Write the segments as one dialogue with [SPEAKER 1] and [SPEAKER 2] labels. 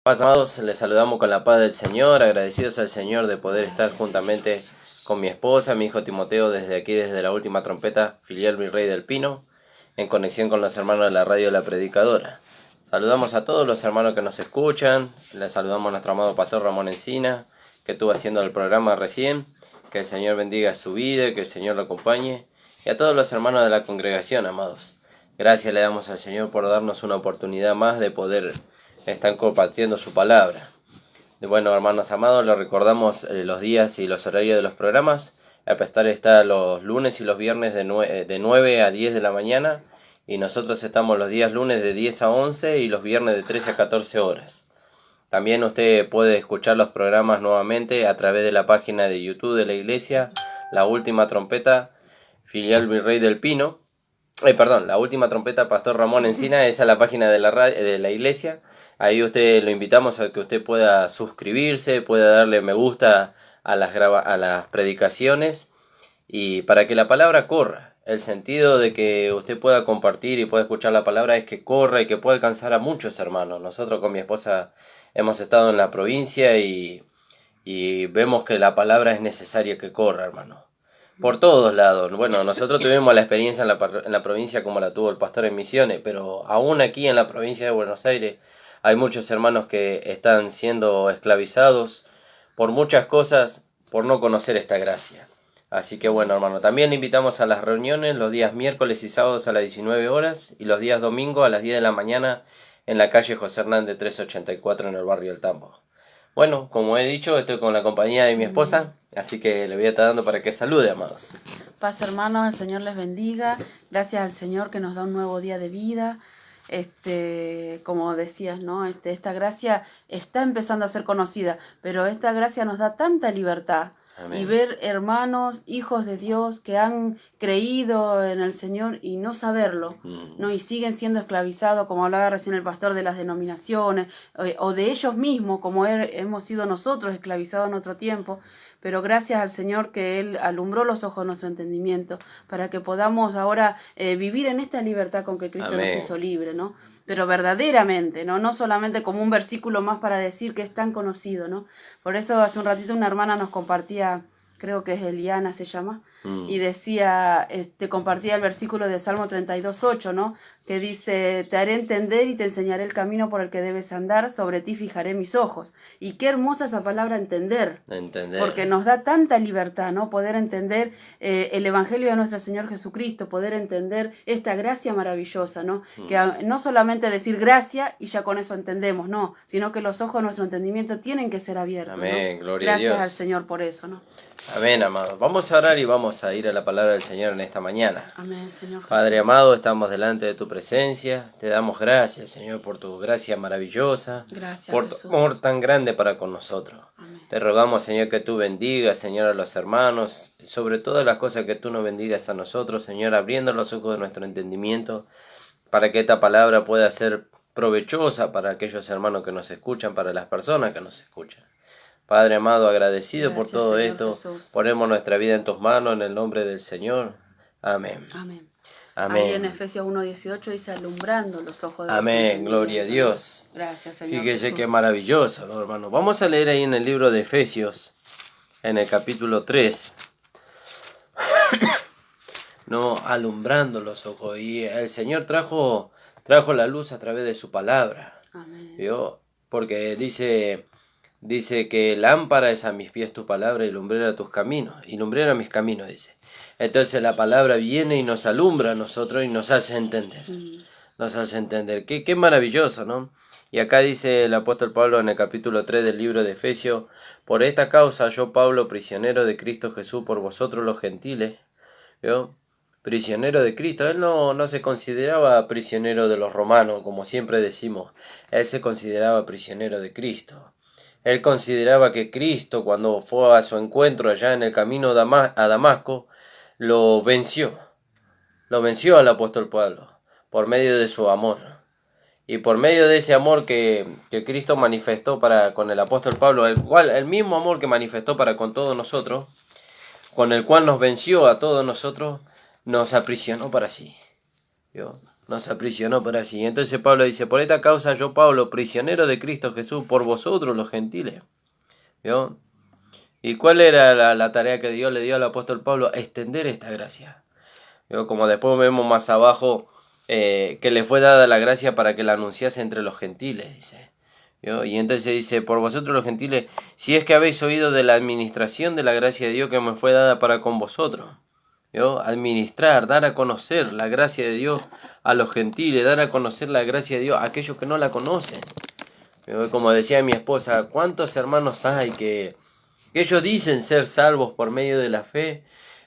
[SPEAKER 1] Paz, amados, les saludamos con la paz del Señor, agradecidos al Señor de poder estar juntamente con mi esposa, mi hijo Timoteo, desde aquí, desde la última trompeta, filial Virrey del Pino, en conexión con los hermanos de la radio La Predicadora. Saludamos a todos los hermanos que nos escuchan, les saludamos a nuestro amado pastor Ramón Encina, que estuvo haciendo el programa recién, que el Señor bendiga su vida, que el Señor lo acompañe, y a todos los hermanos de la congregación, amados. Gracias le damos al Señor por darnos una oportunidad más de poder estar compartiendo su palabra. Bueno, hermanos amados, les recordamos los días y los horarios de los programas. El pastor está los lunes y los viernes de 9 a 10 de la mañana, y nosotros estamos los días lunes de 10 a 11 y los viernes de 13 a 14 horas. También usted puede escuchar los programas nuevamente a través de la página de YouTube de la iglesia, La Última Trompeta, filial Virrey del Pino. La Última Trompeta, Pastor Ramón Encina, esa es la página de la iglesia. Ahí usted lo invitamos a que usted pueda suscribirse, pueda darle me gusta a las predicaciones, y para que la palabra corra. El sentido de que usted pueda compartir y pueda escuchar la palabra es que corra y que pueda alcanzar a muchos hermanos. Nosotros con mi esposa hemos estado en la provincia y vemos que la palabra es necesaria que corra, hermano. Por todos lados. Bueno, nosotros tuvimos la experiencia en la provincia como la tuvo el pastor en Misiones, pero aún aquí en la provincia de Buenos Aires hay muchos hermanos que están siendo esclavizados por muchas cosas, por no conocer esta gracia. Así que bueno, hermano, también invitamos a las reuniones los días miércoles y sábados a las 19 horas y los días domingo a las 10 de la mañana en la calle José Hernández 384 en el barrio El Tambo. Bueno, como he dicho, estoy con la compañía de mi esposa, así que le voy a estar dando para que salude, amados.
[SPEAKER 2] Paz, hermanos, el Señor les bendiga. Gracias al Señor que nos da un nuevo día de vida. Como decías, ¿no? Esta gracia está empezando a ser conocida, pero esta gracia nos da tanta libertad. Amén. Y ver hermanos, hijos de Dios que han creído en el Señor y no saberlo, ¿no? Y siguen siendo esclavizados, como hablaba recién el pastor, de las denominaciones, o de ellos mismos, como hemos sido nosotros esclavizados en otro tiempo. Pero gracias al Señor que Él alumbró los ojos de nuestro entendimiento para que podamos ahora vivir en esta libertad con que Cristo Amén. Nos hizo libre, ¿no? Pero verdaderamente, ¿no? No solamente como un versículo más para decir que es tan conocido, ¿no? Por eso hace un ratito una hermana nos compartía, creo que es Eliana se llama, y decía, compartía el versículo de Salmo 32:8, ¿no? Que dice, te haré entender y te enseñaré el camino por el que debes andar, sobre ti fijaré mis ojos. Y qué hermosa esa palabra entender, porque nos da tanta libertad, ¿no? Poder entender el Evangelio de nuestro Señor Jesucristo, poder entender esta gracia maravillosa, ¿no? Que no solamente decir gracia y ya con eso entendemos, no, sino que los ojos de nuestro entendimiento tienen que ser abiertos. Amén, ¿no? Gloria a Dios. Gracias al Señor por eso, ¿no?
[SPEAKER 1] Amén, amados. Vamos a orar y vamos a ir a la palabra del Señor en esta mañana.
[SPEAKER 2] Amén, Señor Jesús.
[SPEAKER 1] Padre amado, estamos delante de tu presencia. Te damos gracias, Señor, por tu gracia maravillosa.
[SPEAKER 2] Gracias,
[SPEAKER 1] por
[SPEAKER 2] Jesús.
[SPEAKER 1] tu amor tan grande para con nosotros.
[SPEAKER 2] Amén.
[SPEAKER 1] Te rogamos, Señor, que tú bendigas, Señor, a los hermanos. Sobre todas las cosas que tú nos bendigas a nosotros, Señor, abriendo los ojos de nuestro entendimiento, para que esta palabra pueda ser provechosa para aquellos hermanos que nos escuchan, para las personas que nos escuchan. Padre amado, agradecido
[SPEAKER 2] Gracias,
[SPEAKER 1] por todo
[SPEAKER 2] Señor
[SPEAKER 1] esto,
[SPEAKER 2] Jesús.
[SPEAKER 1] ponemos nuestra vida en tus manos en el nombre del Señor. Amén.
[SPEAKER 2] Amén.
[SPEAKER 1] Amén.
[SPEAKER 2] Ahí en Efesios 1:18 dice alumbrando los ojos de
[SPEAKER 1] Amén, gloria a Dios.
[SPEAKER 2] Gracias, Señor
[SPEAKER 1] Fíjese
[SPEAKER 2] Jesús.
[SPEAKER 1] qué maravilloso, ¿no, hermano? Vamos a leer ahí en el libro de Efesios, en el capítulo 3. No, alumbrando los ojos. Y el Señor trajo la luz a través de su palabra.
[SPEAKER 2] Amén.
[SPEAKER 1] ¿Vio? Porque dice que lámpara es a mis pies tu palabra y lumbrera tus caminos. Y lumbrera mis caminos, dice. Entonces la palabra viene y nos alumbra a nosotros y nos hace entender. Nos hace entender. Qué maravilloso, ¿no? Y acá dice el apóstol Pablo en el capítulo 3 del libro de Efesios: por esta causa yo, Pablo, prisionero de Cristo Jesús por vosotros los gentiles. ¿Vio? Prisionero de Cristo. Él no se consideraba prisionero de los romanos, como siempre decimos. Él se consideraba prisionero de Cristo. Él consideraba que Cristo, cuando fue a su encuentro allá en el camino a Damasco, lo venció. Lo venció al apóstol Pablo por medio de su amor. Y por medio de ese amor que Cristo manifestó para con el apóstol Pablo, el mismo amor que manifestó para con todos nosotros, con el cual nos venció a todos nosotros, nos aprisionó para sí. ¿Vio? nos aprisionó por así. Entonces Pablo dice, por esta causa yo, Pablo, prisionero de Cristo Jesús, por vosotros los gentiles. ¿Vio? ¿Y cuál era la tarea que Dios le dio al apóstol Pablo? Extender esta gracia. ¿Vio? Como después vemos más abajo, que le fue dada la gracia para que la anunciase entre los gentiles, dice. ¿Vio? Y entonces dice, por vosotros los gentiles, si es que habéis oído de la administración de la gracia de Dios que me fue dada para con vosotros. ¿Vio? Administrar, dar a conocer la gracia de Dios a los gentiles, dar a conocer la gracia de Dios a aquellos que no la conocen. ¿Vio? Como decía mi esposa, ¿cuántos hermanos hay que ellos dicen ser salvos por medio de la fe,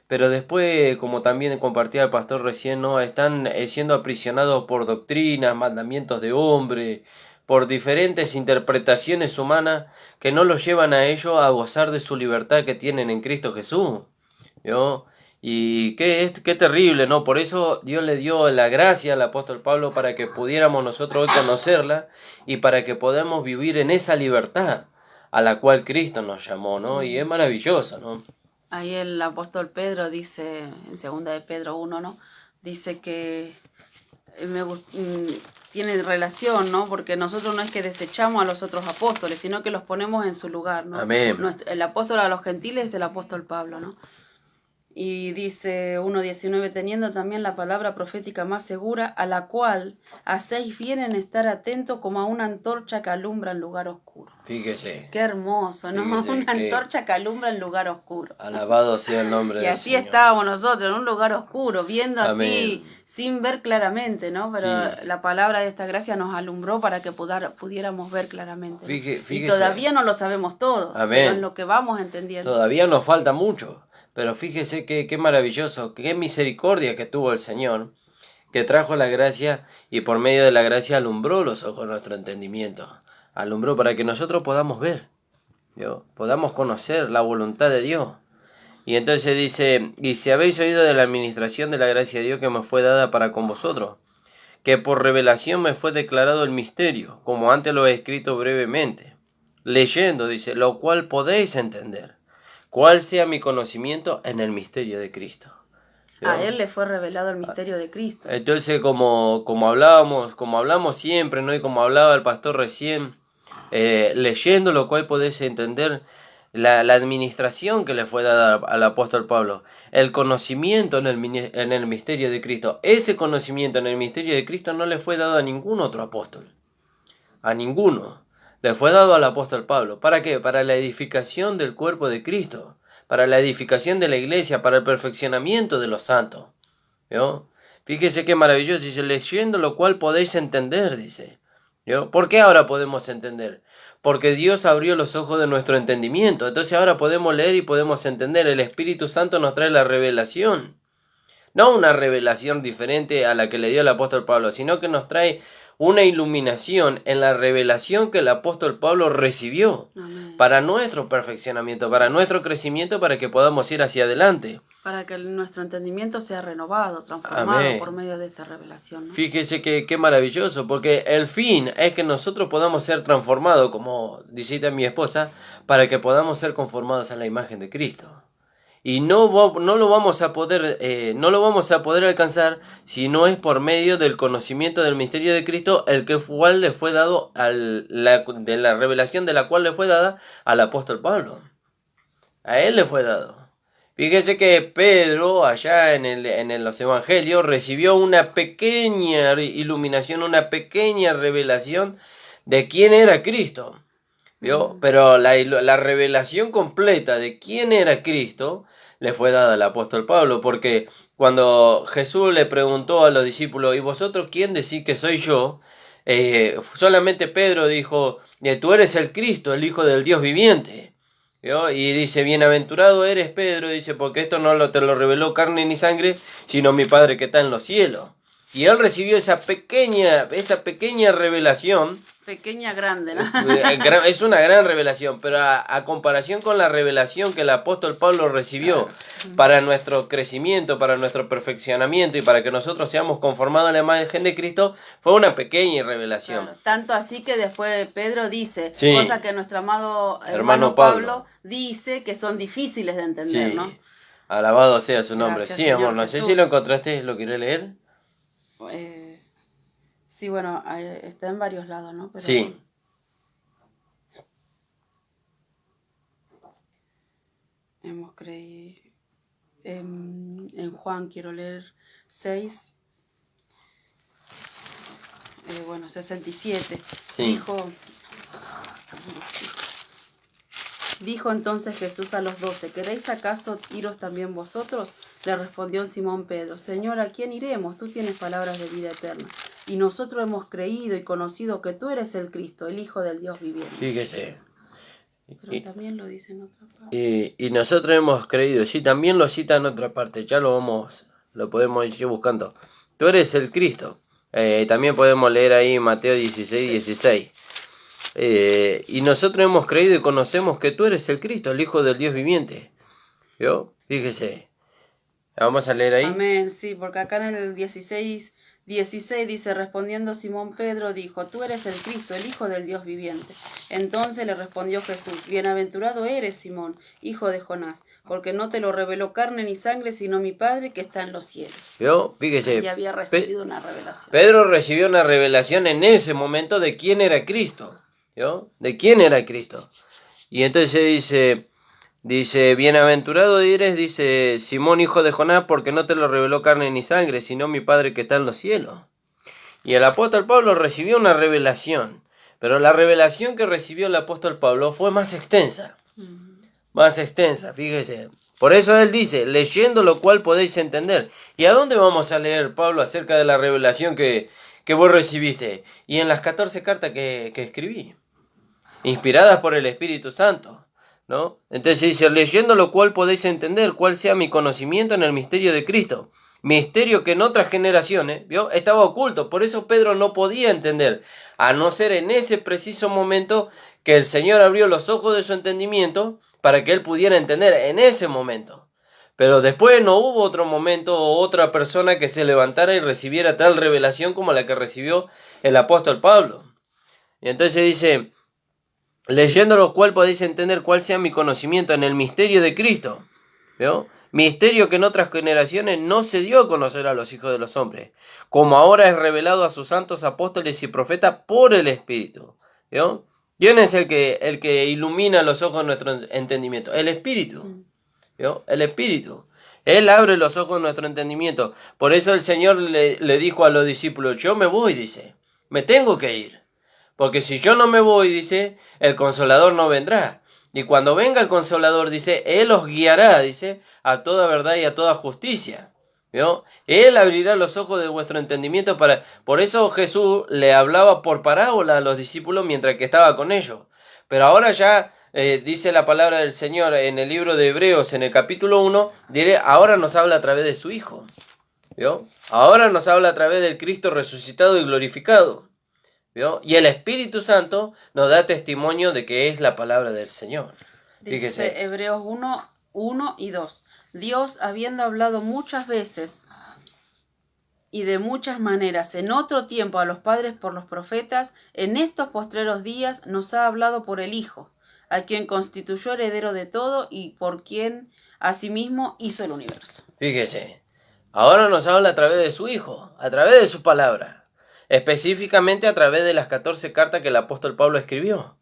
[SPEAKER 1] pero después, como también compartía el pastor recién, ¿no? Están siendo aprisionados por doctrinas, mandamientos de hombre, por diferentes interpretaciones humanas que no los llevan a ellos a gozar de su libertad que tienen en Cristo Jesús, ¿no? Y qué terrible, ¿no? Por eso Dios le dio la gracia al apóstol Pablo para que pudiéramos nosotros hoy conocerla y para que podamos vivir en esa libertad a la cual Cristo nos llamó, ¿no? Y es maravilloso, ¿no?
[SPEAKER 2] Ahí el apóstol Pedro dice, en 2 de Pedro 1, ¿no? Dice que tiene relación, ¿no? Porque nosotros no es que desechamos a los otros apóstoles, sino que los ponemos en su lugar, ¿no?
[SPEAKER 1] Amén.
[SPEAKER 2] El apóstol a los gentiles es el apóstol Pablo, ¿no? Y dice 1.19, teniendo también la palabra profética más segura, a la cual hacéis bien en estar atento como a una antorcha que alumbra en lugar oscuro.
[SPEAKER 1] Fíjese.
[SPEAKER 2] Qué hermoso, ¿no?
[SPEAKER 1] Fíjese
[SPEAKER 2] Una antorcha que alumbra en lugar oscuro.
[SPEAKER 1] Alabado sea el nombre del
[SPEAKER 2] Señor. Y así
[SPEAKER 1] Señor.
[SPEAKER 2] estábamos nosotros, en un lugar oscuro, viendo
[SPEAKER 1] Amén.
[SPEAKER 2] así, sin ver claramente, ¿no? Pero
[SPEAKER 1] Sí.
[SPEAKER 2] la palabra de esta gracia nos alumbró para que pudiéramos ver claramente, ¿no?
[SPEAKER 1] Fíjese.
[SPEAKER 2] Y todavía no lo sabemos todo,
[SPEAKER 1] Amén.
[SPEAKER 2] pero en lo que vamos entendiendo.
[SPEAKER 1] Todavía nos falta mucho, pero fíjese qué maravilloso, qué misericordia que tuvo el Señor, que trajo la gracia y por medio de la gracia alumbró los ojos de nuestro entendimiento. Alumbró para que nosotros podamos ver, ¿vio? Podamos conocer la voluntad de Dios. Y entonces dice, y si habéis oído de la administración de la gracia de Dios que me fue dada para con vosotros, que por revelación me fue declarado el misterio, como antes lo he escrito brevemente, leyendo, dice, lo cual podéis entender, cuál sea mi conocimiento en el misterio de Cristo. ¿Vio?
[SPEAKER 2] A él le fue revelado el misterio de Cristo.
[SPEAKER 1] Entonces, como hablamos siempre, ¿no? Y como hablaba el pastor recién, leyendo lo cual podéis entender la administración que le fue dada al apóstol Pablo, el conocimiento en el misterio de Cristo. Ese conocimiento en el misterio de Cristo no le fue dado a ningún otro apóstol, a ninguno. Le fue dado al apóstol Pablo. ¿Para qué? Para la edificación del cuerpo de Cristo, para la edificación de la iglesia, para el perfeccionamiento de los santos. ¿Vio? Fíjese qué maravilloso, dice, leyendo lo cual podéis entender, dice. ¿Vio? ¿Por qué ahora podemos entender? Porque Dios abrió los ojos de nuestro entendimiento. Entonces ahora podemos leer y podemos entender. El Espíritu Santo nos trae la revelación. No una revelación diferente a la que le dio el apóstol Pablo, sino que nos trae una iluminación en la revelación que el apóstol Pablo recibió.
[SPEAKER 2] Amén.
[SPEAKER 1] Para nuestro perfeccionamiento, para nuestro crecimiento, para que podamos ir hacia adelante.
[SPEAKER 2] Para que nuestro entendimiento sea renovado, transformado
[SPEAKER 1] Amén.
[SPEAKER 2] por medio de esta revelación, ¿no?
[SPEAKER 1] Fíjese qué maravilloso, porque el fin es que nosotros podamos ser transformados, como dice mi esposa, para que podamos ser conformados a la imagen de Cristo. Y no lo vamos a poder alcanzar si no es por medio del conocimiento del misterio de Cristo, el que le fue dado de la revelación de la cual le fue dada al apóstol Pablo. A él le fue dado. Fíjese que Pedro, allá en los evangelios, recibió una pequeña iluminación, una pequeña revelación de quién era Cristo. ¿Vio? Pero la revelación completa de quién era Cristo le fue dada al apóstol Pablo, porque cuando Jesús le preguntó a los discípulos, ¿y vosotros quién decís que soy yo? Solamente Pedro dijo, tú eres el Cristo, el Hijo del Dios viviente. ¿Vio? Y dice, bienaventurado eres Pedro, dice, porque esto no te lo reveló carne ni sangre, sino mi Padre que está en los cielos. Y él recibió esa pequeña revelación.
[SPEAKER 2] Pequeña, grande, ¿no?
[SPEAKER 1] Es una gran revelación, pero a comparación con la revelación que el apóstol Pablo recibió para nuestro crecimiento, para nuestro perfeccionamiento y para que nosotros seamos conformados a la imagen de Cristo, fue una pequeña revelación.
[SPEAKER 2] Claro, tanto así que después Pedro dice,
[SPEAKER 1] Sí.
[SPEAKER 2] cosas que nuestro amado
[SPEAKER 1] Hermano
[SPEAKER 2] hermano Pablo dice que son difíciles de entender,
[SPEAKER 1] Sí.
[SPEAKER 2] ¿no?
[SPEAKER 1] Alabado sea su nombre.
[SPEAKER 2] Gracias,
[SPEAKER 1] sí, amor,
[SPEAKER 2] Señor
[SPEAKER 1] no sé
[SPEAKER 2] Jesús.
[SPEAKER 1] si lo encontraste, ¿lo querés leer?
[SPEAKER 2] Sí, bueno, está en varios lados, ¿no? Pero
[SPEAKER 1] Sí.
[SPEAKER 2] hemos creído. En Juan quiero leer 6, 67.
[SPEAKER 1] Sí.
[SPEAKER 2] Dijo entonces Jesús a los 12, ¿queréis acaso iros también vosotros? Le respondió Simón Pedro, Señor, ¿a quién iremos? Tú tienes palabras de vida eterna. Y nosotros hemos creído y conocido que tú eres el Cristo, el Hijo del Dios viviente.
[SPEAKER 1] Fíjese.
[SPEAKER 2] Pero también lo dice en otra parte.
[SPEAKER 1] Y nosotros hemos creído, sí, también lo cita en otra parte, ya lo podemos ir buscando. Tú eres el Cristo. También podemos leer ahí Mateo 16:16. Y nosotros hemos creído y conocemos que tú eres el Cristo, el Hijo del Dios viviente. ¿Vio? Fíjese. Vamos a leer ahí.
[SPEAKER 2] Amén, sí, porque acá en el 16 dice, respondiendo Simón Pedro, dijo, tú eres el Cristo, el Hijo del Dios viviente. Entonces le respondió Jesús, bienaventurado eres, Simón, hijo de Jonás, porque no te lo reveló carne ni sangre, sino mi Padre que está en los cielos.
[SPEAKER 1] ¿Vio? Fíjese.
[SPEAKER 2] Y había recibido una revelación.
[SPEAKER 1] Pedro recibió una revelación en ese momento de quién era Cristo. ¿Vio? De quién era Cristo. Y entonces dice, bienaventurado eres, dice Simón, hijo de Jonás, porque no te lo reveló carne ni sangre, sino mi Padre que está en los cielos. Y el apóstol Pablo recibió una revelación, pero la revelación que recibió el apóstol Pablo fue más extensa. Más extensa, fíjese. Por eso él dice, leyendo lo cual podéis entender. ¿Y a dónde vamos a leer, Pablo, acerca de la revelación que vos recibiste? Y en las 14 cartas que escribí, inspiradas por el Espíritu Santo, ¿no? Entonces dice, leyendo lo cual podéis entender cuál sea mi conocimiento en el misterio de Cristo. Misterio que en otras generaciones, ¿vio? Estaba oculto. Por eso Pedro no podía entender, a no ser en ese preciso momento que el Señor abrió los ojos de su entendimiento para que él pudiera entender en ese momento. Pero después no hubo otro momento o otra persona que se levantara y recibiera tal revelación como la que recibió el apóstol Pablo. Y entonces dice, leyendo lo cual podéis entender cuál sea mi conocimiento en el misterio de Cristo. ¿Vio? Misterio que en otras generaciones no se dio a conocer a los hijos de los hombres, como ahora es revelado a sus santos apóstoles y profetas por el Espíritu. ¿Vio? ¿Quién es el que ilumina los ojos de nuestro entendimiento? El Espíritu. ¿Vio? El Espíritu. Él abre los ojos de nuestro entendimiento. Por eso el Señor le dijo a los discípulos, yo me voy, dice, me tengo que ir. Porque si yo no me voy, dice, el Consolador no vendrá. Y cuando venga el Consolador, dice, Él os guiará, dice, a toda verdad y a toda justicia. ¿Vio? Él abrirá los ojos de vuestro entendimiento para... Por eso Jesús le hablaba por parábola a los discípulos mientras que estaba con ellos. Pero ahora ya dice la palabra del Señor en el libro de Hebreos, en el capítulo 1, diré, ahora nos habla a través de su Hijo. ¿Vio? Ahora nos habla a través del Cristo resucitado y glorificado. ¿Vio? Y el Espíritu Santo nos da testimonio de que es la palabra del Señor. Fíjese.
[SPEAKER 2] Dice Hebreos 1 y 2. Dios, habiendo hablado muchas veces y de muchas maneras en otro tiempo a los padres por los profetas, en estos postreros días nos ha hablado por el Hijo, a quien constituyó heredero de todo y por quien asimismo hizo el universo.
[SPEAKER 1] Fíjese, ahora nos habla a través de su Hijo, a través de su palabra, específicamente a través de las 14 cartas que el apóstol Pablo escribió.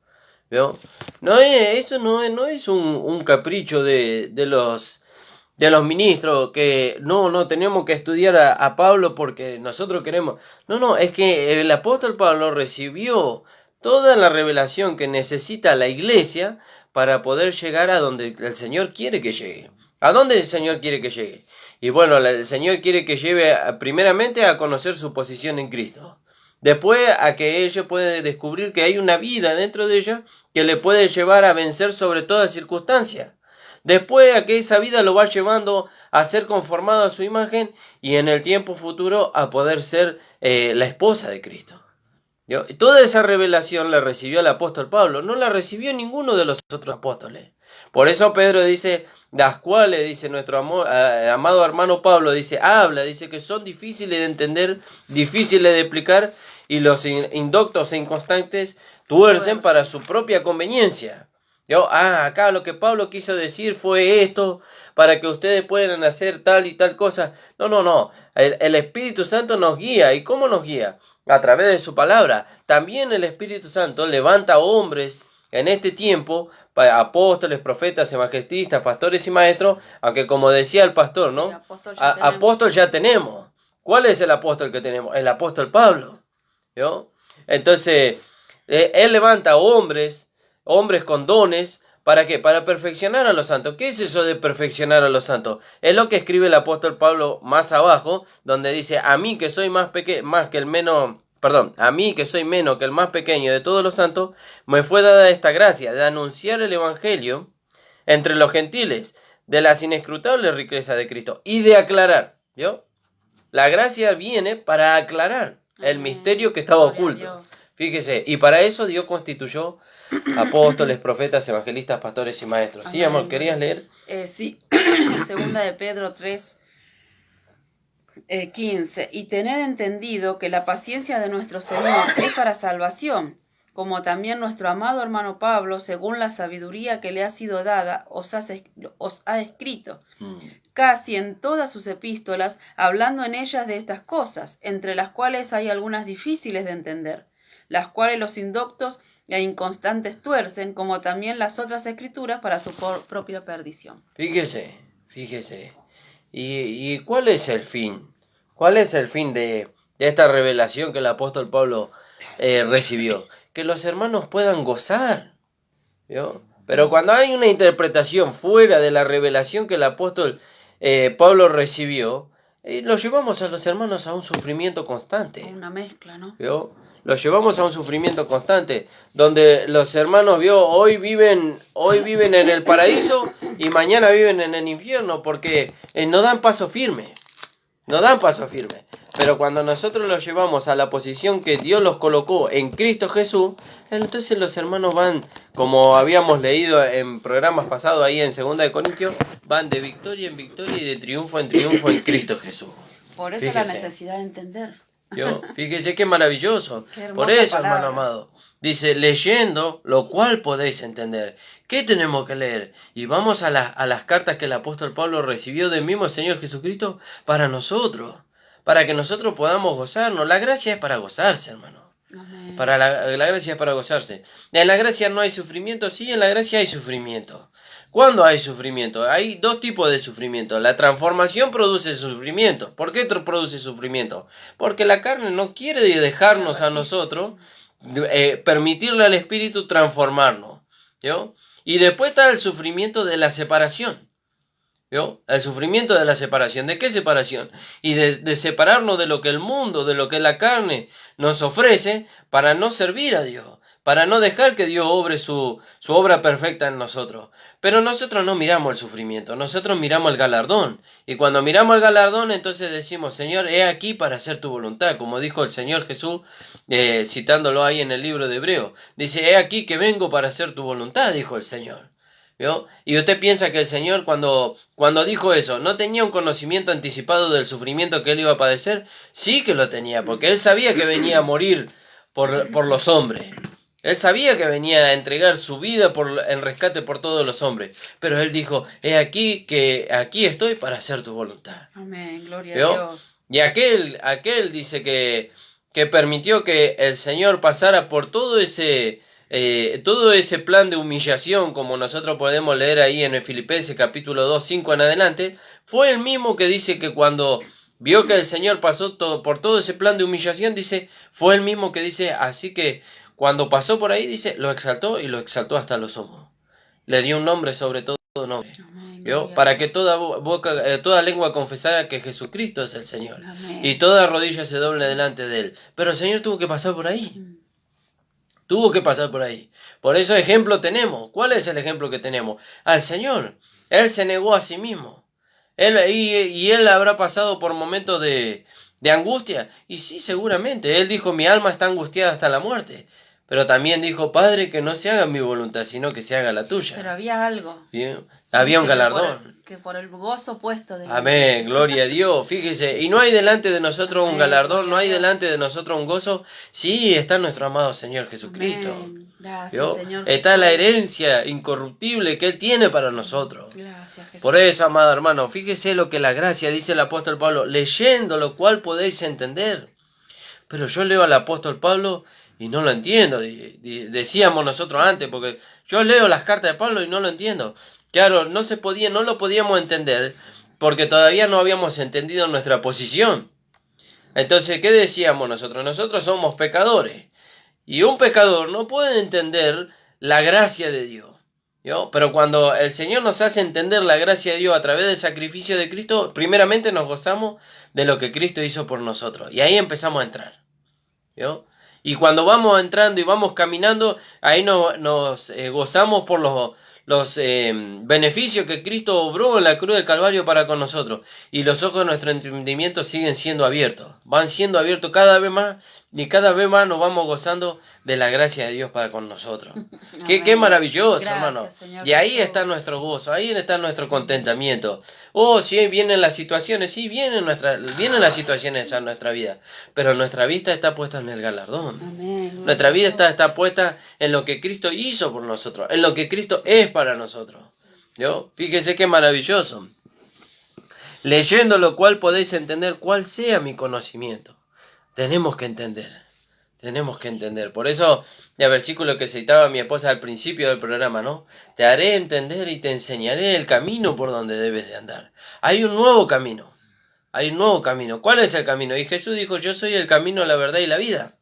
[SPEAKER 1] ¿Vio? Eso no es un capricho de los ministros que no tenemos que estudiar a Pablo porque nosotros queremos. No, es que el apóstol Pablo recibió toda la revelación que necesita la iglesia para poder llegar a donde el Señor quiere que llegue. ¿A dónde el Señor quiere que llegue? Y bueno, el Señor quiere que lleve primeramente a conocer su posición en Cristo. Después a que ella puede descubrir que hay una vida dentro de ella que le puede llevar a vencer sobre toda circunstancia. Después a que esa vida lo va llevando a ser conformado a su imagen y en el tiempo futuro a poder ser la esposa de Cristo. ¿Vio? Toda esa revelación la recibió el apóstol Pablo, no la recibió ninguno de los otros apóstoles. Por eso Pedro dice, las cuales, dice nuestro amado hermano Pablo, dice, habla, dice que son difíciles de entender, difíciles de explicar, y los indoctos e inconstantes tuercen para su propia conveniencia. Acá lo que Pablo quiso decir fue esto, para que ustedes puedan hacer tal y tal cosa. No. El Espíritu Santo nos guía. ¿Y cómo nos guía? A través de su palabra. También el Espíritu Santo levanta hombres en este tiempo, apóstoles, profetas, evangelistas, pastores y maestros, aunque como decía el pastor, ¿no?
[SPEAKER 2] Sí,
[SPEAKER 1] apóstol ya tenemos. ¿Cuál es el apóstol que tenemos? El apóstol Pablo. Entonces, él levanta hombres con dones. ¿Para qué? Para perfeccionar a los santos. ¿Qué es eso de perfeccionar a los santos? Es lo que escribe el apóstol Pablo más abajo, donde dice, a mí que soy a mí que soy menos que el más pequeño de todos los santos, me fue dada esta gracia de anunciar el evangelio entre los gentiles, de las inescrutables riquezas de Cristo y de aclarar, La gracia viene para aclarar el misterio que estaba oculto. Fíjese, y para eso Dios constituyó apóstoles, profetas, evangelistas, pastores y maestros.
[SPEAKER 2] Amén.
[SPEAKER 1] Sí, amor, ¿querías leer?
[SPEAKER 2] Sí, segunda de Pedro 3, 15. Y tened entendido que la paciencia de nuestro Señor es para salvación, como también nuestro amado hermano Pablo, según la sabiduría que le ha sido dada, os ha escrito. Casi en todas sus epístolas, hablando en ellas de estas cosas, entre las cuales hay algunas difíciles de entender, las cuales los indoctos e inconstantes tuercen, como también las otras escrituras para su propia perdición.
[SPEAKER 1] Fíjese. ¿Y cuál es el fin? ¿Cuál es el fin de esta revelación que el apóstol Pablo recibió? Que los hermanos puedan gozar. Pero cuando hay una interpretación fuera de la revelación que el apóstol Pablo recibió, lo llevamos a los hermanos a un sufrimiento constante.
[SPEAKER 2] Una mezcla, ¿no?
[SPEAKER 1] Los llevamos a un sufrimiento constante, donde los hermanos hoy viven en el paraíso y mañana viven en el infierno, porque no dan paso firme. Pero cuando nosotros los llevamos a la posición que Dios los colocó en Cristo Jesús, entonces los hermanos van, como habíamos leído en programas pasados ahí en 2 de Corintios, van de victoria en victoria y de triunfo en triunfo en Cristo Jesús.
[SPEAKER 2] Por eso la necesidad de entender.
[SPEAKER 1] Fíjese qué maravilloso. Por eso, palabra. Hermano amado, dice, leyendo lo cual podéis entender. ¿Qué tenemos que leer? Y vamos a las cartas que el apóstol Pablo recibió del mismo Señor Jesucristo para nosotros, para que nosotros podamos gozarnos. La gracia es para gozarse, hermano.
[SPEAKER 2] Amén.
[SPEAKER 1] La gracia es para gozarse. En la gracia no hay sufrimiento, sí, en la gracia hay sufrimiento. ¿Cuándo hay sufrimiento? Hay dos tipos de sufrimiento. La transformación produce sufrimiento. ¿Por qué produce sufrimiento? Porque la carne no quiere dejarnos a nosotros, permitirle al Espíritu transformarnos. Y después está el sufrimiento de la separación. El sufrimiento de la separación. ¿De qué separación? Y de separarnos de lo que el mundo, de lo que la carne nos ofrece para no servir a Dios. Para no dejar que Dios obre su obra perfecta en nosotros. Pero nosotros no miramos el sufrimiento, nosotros miramos el galardón. Y cuando miramos el galardón, entonces decimos, Señor, he aquí para hacer tu voluntad. Como dijo el Señor Jesús, citándolo ahí en el libro de Hebreos. Dice, he aquí que vengo para hacer tu voluntad, dijo el Señor. Y usted piensa que el Señor cuando dijo eso, ¿no tenía un conocimiento anticipado del sufrimiento que él iba a padecer? Sí que lo tenía, porque él sabía que venía a morir por los hombres. Él sabía que venía a entregar su vida en rescate por todos los hombres. Pero él dijo, he aquí que aquí estoy para hacer tu voluntad.
[SPEAKER 2] Amén, gloria a Dios.
[SPEAKER 1] Y aquel dice que permitió que el Señor pasara por todo ese plan de humillación, como nosotros podemos leer ahí en el Filipenses capítulo 2, 5 en adelante, fue el mismo que dice que cuando vio que el Señor pasó por todo ese plan de humillación, dice, fue el mismo que dice, así que cuando pasó por ahí, dice, lo exaltó y lo exaltó hasta los somos. Le dio un nombre sobre todo nombre. Amén, para que toda lengua confesara que Jesucristo es el Señor. Amén. Y toda rodilla se doble delante de Él. Pero el Señor tuvo que pasar por ahí. Tuvo que pasar por ahí. Por eso ejemplo tenemos. ¿Cuál es el ejemplo que tenemos? Al Señor. Él se negó a sí mismo. Él habrá pasado por momentos de angustia. Y sí, seguramente. Él dijo, mi alma está angustiada hasta la muerte. pero también dijo, Padre, que no se haga mi voluntad, sino que se haga la tuya.
[SPEAKER 2] Pero había algo.
[SPEAKER 1] Bien. Había un
[SPEAKER 2] Dice
[SPEAKER 1] galardón.
[SPEAKER 2] que por el gozo puesto de
[SPEAKER 1] Amén, gloria a Dios. Fíjese, y no hay delante de nosotros un
[SPEAKER 2] Amén,
[SPEAKER 1] galardón, no
[SPEAKER 2] gloria a
[SPEAKER 1] hay
[SPEAKER 2] Dios.
[SPEAKER 1] delante de nosotros un gozo. Sí, está nuestro amado Señor Jesucristo.
[SPEAKER 2] Amén. Gracias,
[SPEAKER 1] ¿Vio?
[SPEAKER 2] Señor
[SPEAKER 1] Está
[SPEAKER 2] Jesús.
[SPEAKER 1] la herencia incorruptible que Él tiene para nosotros.
[SPEAKER 2] Gracias, Jesús.
[SPEAKER 1] Por eso, amado hermano, fíjese lo que la gracia dice el apóstol Pablo, leyendo lo cual podéis entender. Pero yo leo al apóstol Pablo y no lo entiendo, decíamos nosotros antes, porque yo leo las cartas de Pablo y no lo entiendo. Claro, no lo podíamos entender porque todavía no habíamos entendido nuestra posición. Entonces, ¿qué decíamos nosotros? Nosotros somos pecadores y un pecador no puede entender la gracia de Dios. ¿Yo? Pero cuando el Señor nos hace entender la gracia de Dios a través del sacrificio de Cristo, primeramente nos gozamos de lo que Cristo hizo por nosotros. Y ahí empezamos a entrar. ¿Yo? Y cuando vamos entrando y vamos caminando, ahí nos gozamos por los beneficios que Cristo obró en la cruz del Calvario para con nosotros. Y los ojos de nuestro entendimiento siguen siendo abiertos. Van siendo abiertos cada vez más y cada vez más nos vamos gozando de la gracia de Dios para con nosotros. Qué maravilloso,
[SPEAKER 2] gracias,
[SPEAKER 1] hermano.
[SPEAKER 2] Señor
[SPEAKER 1] Y ahí
[SPEAKER 2] Jesús.
[SPEAKER 1] está nuestro gozo, ahí está nuestro contentamiento. Oh, sí, vienen las situaciones, sí, vienen las situaciones a nuestra vida. Pero nuestra vista está puesta en el galardón.
[SPEAKER 2] Amén.
[SPEAKER 1] Nuestra vida está puesta en lo que Cristo hizo por nosotros, en lo que Cristo es para nosotros. ¿Yo? Fíjese qué maravilloso. Leyendo lo cual podéis entender cuál sea mi conocimiento. Tenemos que entender. Por eso, el versículo que citaba mi esposa al principio del programa, ¿no? Te haré entender y te enseñaré el camino por donde debes de andar. Hay un nuevo camino. ¿Cuál es el camino? Y Jesús dijo, yo soy el camino, la verdad y la vida.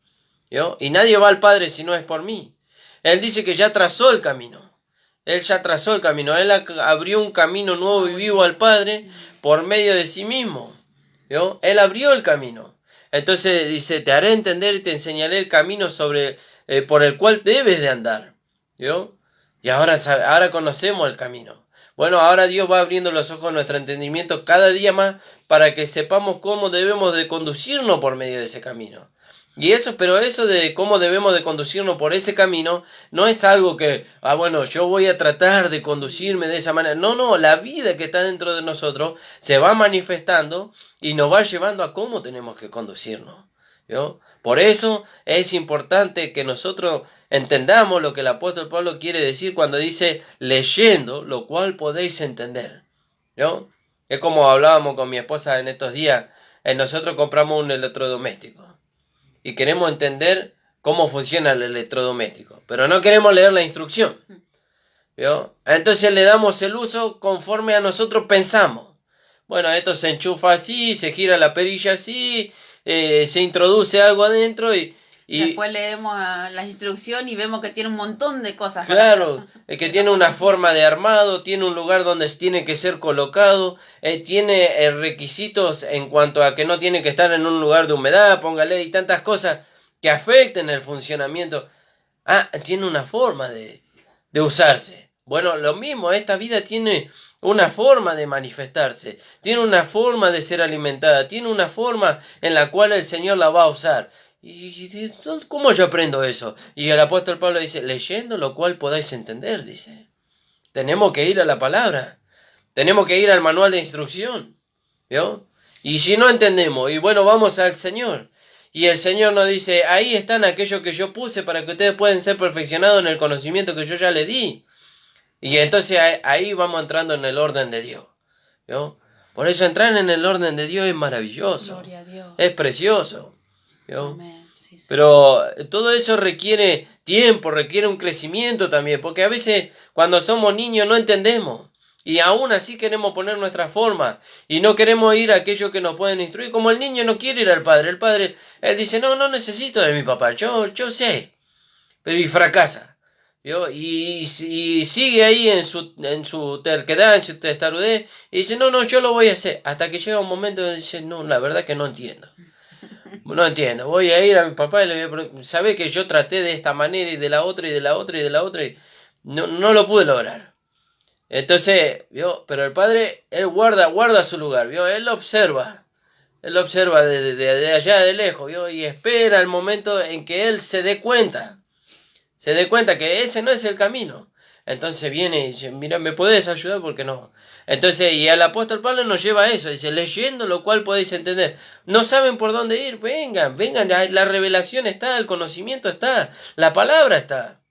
[SPEAKER 1] ¿Yo? Y nadie va al Padre si no es por mí. Él dice que ya trazó el camino. Él abrió un camino nuevo y vivo al Padre por medio de sí mismo. ¿Yo? Él abrió el camino. Entonces dice, te haré entender y te enseñaré el camino por el cual debes de andar. ¿Yo? Y ahora conocemos el camino. Bueno, ahora Dios va abriendo los ojos de nuestro entendimiento cada día más para que sepamos cómo debemos de conducirnos por medio de ese camino. Pero eso de cómo debemos de conducirnos por ese camino no es algo que, yo voy a tratar de conducirme de esa manera. No, la vida que está dentro de nosotros se va manifestando y nos va llevando a cómo tenemos que conducirnos. ¿Yo? Por eso es importante que nosotros entendamos lo que el apóstol Pablo quiere decir cuando dice leyendo, lo cual podéis entender. ¿Yo? Es como hablábamos con mi esposa en estos días, nosotros compramos un electrodoméstico. Y queremos entender cómo funciona el electrodoméstico, pero no queremos leer la instrucción. ¿Vio? Entonces le damos el uso conforme a nosotros pensamos. Bueno, esto se enchufa así, se gira la perilla así, se introduce algo adentro y
[SPEAKER 2] después leemos la instrucción y vemos que tiene un montón de cosas.
[SPEAKER 1] Claro, que tiene una forma de armado, tiene un lugar donde tiene que ser colocado, tiene requisitos en cuanto a que no tiene que estar en un lugar de humedad, póngale, y tantas cosas que afecten el funcionamiento. Tiene una forma de usarse. Bueno, lo mismo, esta vida tiene una forma de manifestarse, tiene una forma de ser alimentada, tiene una forma en la cual el Señor la va a usar. ¿Y cómo yo aprendo eso? Y el apóstol Pablo dice, leyendo lo cual podáis entender, dice. Tenemos que ir a la palabra. Tenemos que ir al manual de instrucción. ¿Vio? Y si no entendemos, y bueno, vamos al Señor. Y el Señor nos dice, ahí están aquellos que yo puse para que ustedes puedan ser perfeccionados en el conocimiento que yo ya les di. Y entonces ahí vamos entrando en el orden de Dios. ¿Vio? Por eso entrar en el orden de Dios es maravilloso.
[SPEAKER 2] Gloria a Dios.
[SPEAKER 1] Es precioso. ¿Vio?
[SPEAKER 2] Sí.
[SPEAKER 1] Pero todo eso requiere tiempo, requiere un crecimiento también, porque a veces cuando somos niños no entendemos y aún así queremos poner nuestra forma y no queremos ir a aquellos que nos pueden instruir, como el niño no quiere ir al padre. El padre, él dice, no necesito de mi papá, yo sé, pero y fracasa. ¿Vio? Y sigue ahí en su terquedad, en su testarudez y dice, no, yo lo voy a hacer, hasta que llega un momento donde dice, no, la verdad que no entiendo. No entiendo, voy a ir a mi papá y le voy a preguntar, ¿sabe que yo traté de esta manera y de la otra y de la otra y de la otra y no lo pude lograr? Entonces, ¿vio? Pero el padre, él guarda su lugar, ¿vio? Él observa de allá de lejos, ¿vio? Y espera el momento en que él se dé cuenta, se dé cuenta que ese no es el camino. Entonces viene y dice, mira, ¿me podés ayudar? Porque no. Entonces, y el apóstol Pablo nos lleva a eso, dice, leyendo lo cual podéis entender. No saben por dónde ir, vengan, la revelación está, el conocimiento está, la palabra está.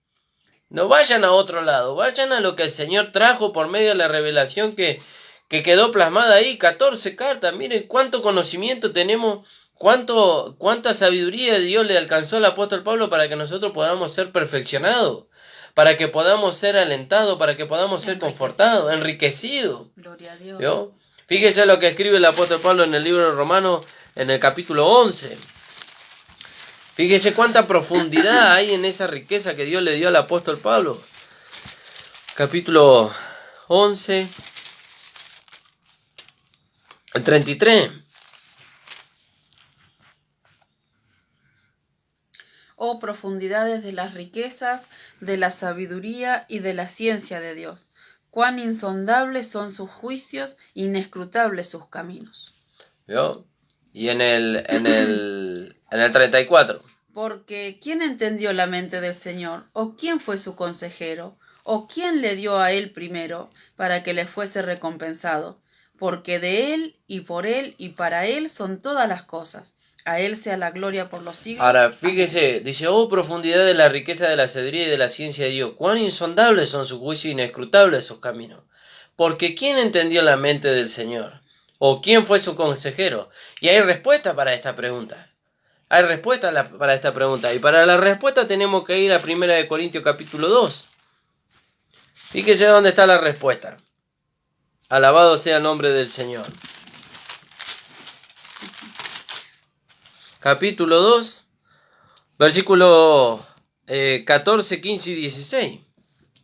[SPEAKER 1] No vayan a otro lado, vayan a lo que el Señor trajo por medio de la revelación que quedó plasmada ahí, 14 cartas, miren cuánto conocimiento tenemos, cuánta sabiduría de Dios le alcanzó al apóstol Pablo para que nosotros podamos ser perfeccionados, para que podamos ser alentados, para que podamos ser confortados, enriquecidos.
[SPEAKER 2] Gloria a Dios.
[SPEAKER 1] ¿Vio? Fíjese lo que escribe el apóstol Pablo en el libro de Romanos, en el capítulo 11. Fíjese cuánta profundidad hay en esa riqueza que Dios le dio al apóstol Pablo. Capítulo 11, el 33.
[SPEAKER 2] Oh profundidades de las riquezas, de la sabiduría y de la ciencia de Dios. Cuán insondables son sus juicios, inescrutables sus caminos.
[SPEAKER 1] ¿Vio? Y en el 34.
[SPEAKER 2] Porque ¿quién entendió la mente del Señor? ¿O quién fue su consejero? ¿O quién le dio a él primero para que le fuese recompensado? Porque de él y por él y para él son todas las cosas. A él sea la gloria por los siglos.
[SPEAKER 1] Ahora, fíjese, dice, oh profundidad de la riqueza de la sabiduría y de la ciencia de Dios. Cuán insondables son sus juicios, inescrutables sus caminos. Porque ¿quién entendió la mente del Señor? ¿O quién fue su consejero? Y hay respuesta para esta pregunta. Hay respuesta para esta pregunta. Y para la respuesta tenemos que ir a 1 Corintios capítulo 2. Fíjese dónde está la respuesta. Alabado sea el nombre del Señor. Capítulo 2, versículo 14, 15 y 16.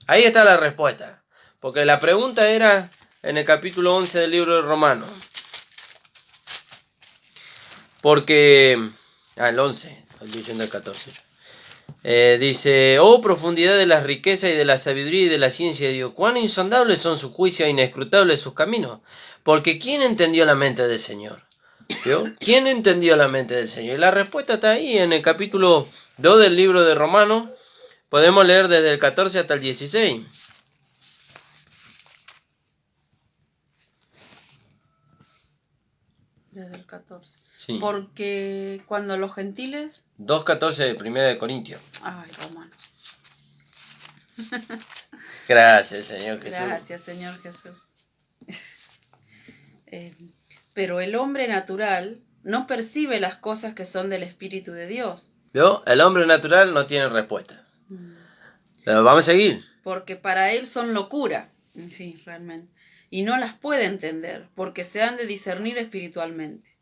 [SPEAKER 1] Ahí está la respuesta. Porque la pregunta era en el capítulo 11 del libro de Romanos. Porque... el 11, estoy leyendo el 14. Dice, oh profundidad de las riquezas y de la sabiduría y de la ciencia de Dios, cuán insondables son sus juicios e inescrutables sus caminos. Porque ¿quién entendió la mente del Señor? ¿Vio? ¿Quién entendió la mente del Señor? Y la respuesta está ahí en el capítulo 2 del libro de Romanos. Podemos leer desde el 14 hasta el 16.
[SPEAKER 2] Desde el 14.
[SPEAKER 1] Sí.
[SPEAKER 2] Porque cuando los gentiles...
[SPEAKER 1] 2.14 de 1 de Corintios.
[SPEAKER 2] Ay, Romanos.
[SPEAKER 1] Gracias, Señor Jesús.
[SPEAKER 2] Gracias, Señor Jesús. Pero el hombre natural no percibe las cosas que son del Espíritu de Dios.
[SPEAKER 1] ¿Vio? El hombre natural no tiene respuesta. Pero vamos a seguir.
[SPEAKER 2] Porque para él son locura. Sí, realmente. Y no las puede entender, porque se han de discernir espiritualmente.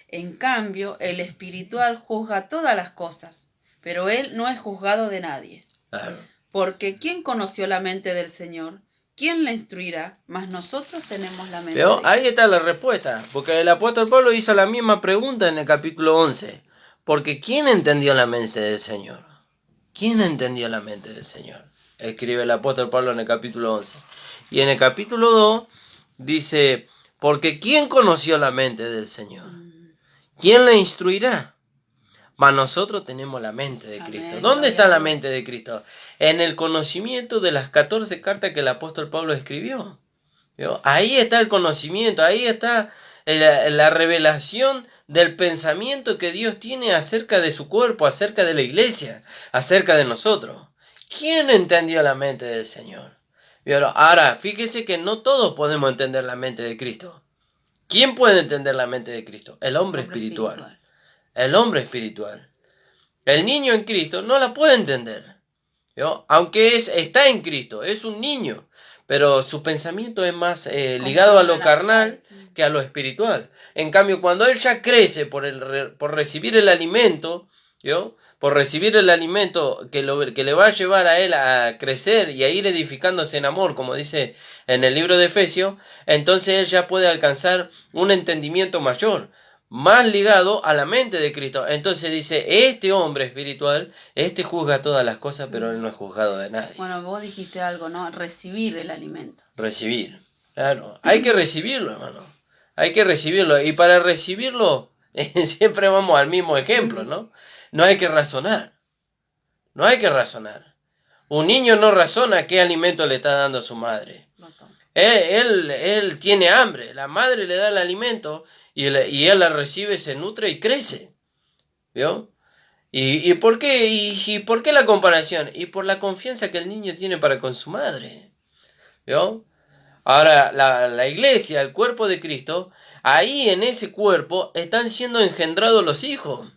[SPEAKER 2] En cambio, el espiritual juzga todas las cosas, pero él no es juzgado de nadie.
[SPEAKER 1] Claro.
[SPEAKER 2] Porque ¿quién conoció la mente del Señor? ¿Quién la instruirá? Mas nosotros tenemos la mente.
[SPEAKER 1] ¿Vio? Ahí está la respuesta. Porque el apóstol Pablo hizo la misma pregunta en el capítulo 11. Porque ¿quién entendió la mente del Señor? ¿Quién entendió la mente del Señor? Escribe el apóstol Pablo en el capítulo 11. Y en el capítulo 2 dice, porque ¿quién conoció la mente del Señor? ¿Quién la instruirá? Mas nosotros tenemos la mente de Cristo.
[SPEAKER 2] Amén.
[SPEAKER 1] ¿Dónde está la mente de Cristo? En el conocimiento de las 14 cartas que el apóstol Pablo escribió. ¿Vio? Ahí está el conocimiento, ahí está la revelación del pensamiento que Dios tiene acerca de su cuerpo, acerca de la iglesia, acerca de nosotros. ¿Quién entendió la mente del Señor? ¿Vio? Ahora, fíjese que no todos podemos entender la mente de Cristo. ¿Quién puede entender la mente de Cristo? El hombre espiritual. El hombre espiritual. El niño en Cristo no la puede entender. ¿Vio? Aunque está en Cristo, es un niño, pero su pensamiento es más ligado a lo carnal que a lo espiritual. En cambio, cuando él ya crece por recibir el alimento, ¿vio? Por recibir el alimento que le va a llevar a él a crecer y a ir edificándose en amor, como dice en el libro de Efesios, entonces él ya puede alcanzar un entendimiento mayor, más ligado a la mente de Cristo. Entonces dice, este hombre espiritual, este juzga todas las cosas, pero él no es juzgado de nadie.
[SPEAKER 2] Bueno, vos dijiste algo, ¿no? Recibir el alimento.
[SPEAKER 1] Recibir, claro. Hay que recibirlo, hermano. Hay que recibirlo. Y para recibirlo, siempre vamos al mismo ejemplo, ¿no? No hay que razonar. No hay que razonar. Un niño no razona qué alimento le está dando a su madre.
[SPEAKER 2] Lo toma.
[SPEAKER 1] Él tiene hambre, la madre le da el alimento y él la recibe, se nutre y crece. ¿Vio? ¿Y por qué? ¿Y por qué la comparación? Y por la confianza que el niño tiene para con su madre. ¿Vio? Ahora, la iglesia, el cuerpo de Cristo, ahí en ese cuerpo están siendo engendrados los hijos.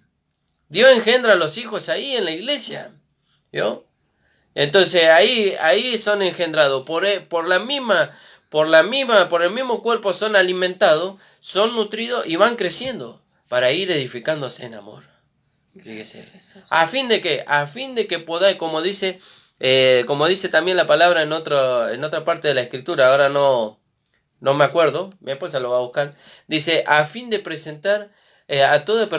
[SPEAKER 1] Dios engendra a los hijos ahí en la iglesia. ¿Vio? Entonces ahí son engendrados. Por el mismo cuerpo son alimentados, son nutridos y van creciendo para ir edificándose en amor. Fíjese. ¿A fin de qué? A fin de que podáis, como dice también la palabra en otra parte de la escritura, ahora no me acuerdo, mi esposa lo va a buscar, dice, a fin de presentar a toda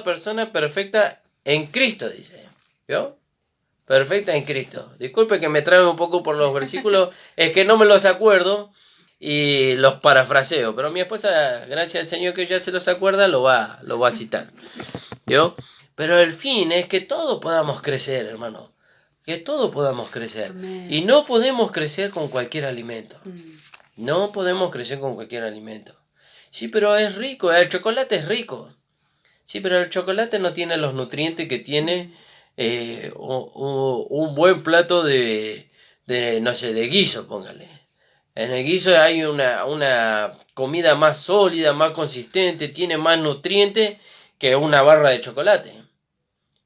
[SPEAKER 1] persona perfecta en Cristo, dice. ¿Vio? Perfecta en Cristo. Disculpe que me trabe un poco por los versículos, es que no me los acuerdo y los parafraseo, pero mi esposa, gracias al Señor que ya se los acuerda, lo va a citar. ¿Vio? Pero el fin es que todos podamos crecer, hermano. Que todos podamos crecer.
[SPEAKER 2] Amén.
[SPEAKER 1] Y no podemos crecer con cualquier alimento. No podemos crecer con cualquier alimento. Sí, pero es rico. El chocolate es rico. Sí, pero el chocolate no tiene los nutrientes que tiene un buen plato no sé, de guiso, póngale. En el guiso hay una comida más sólida, más consistente, tiene más nutrientes que una barra de chocolate.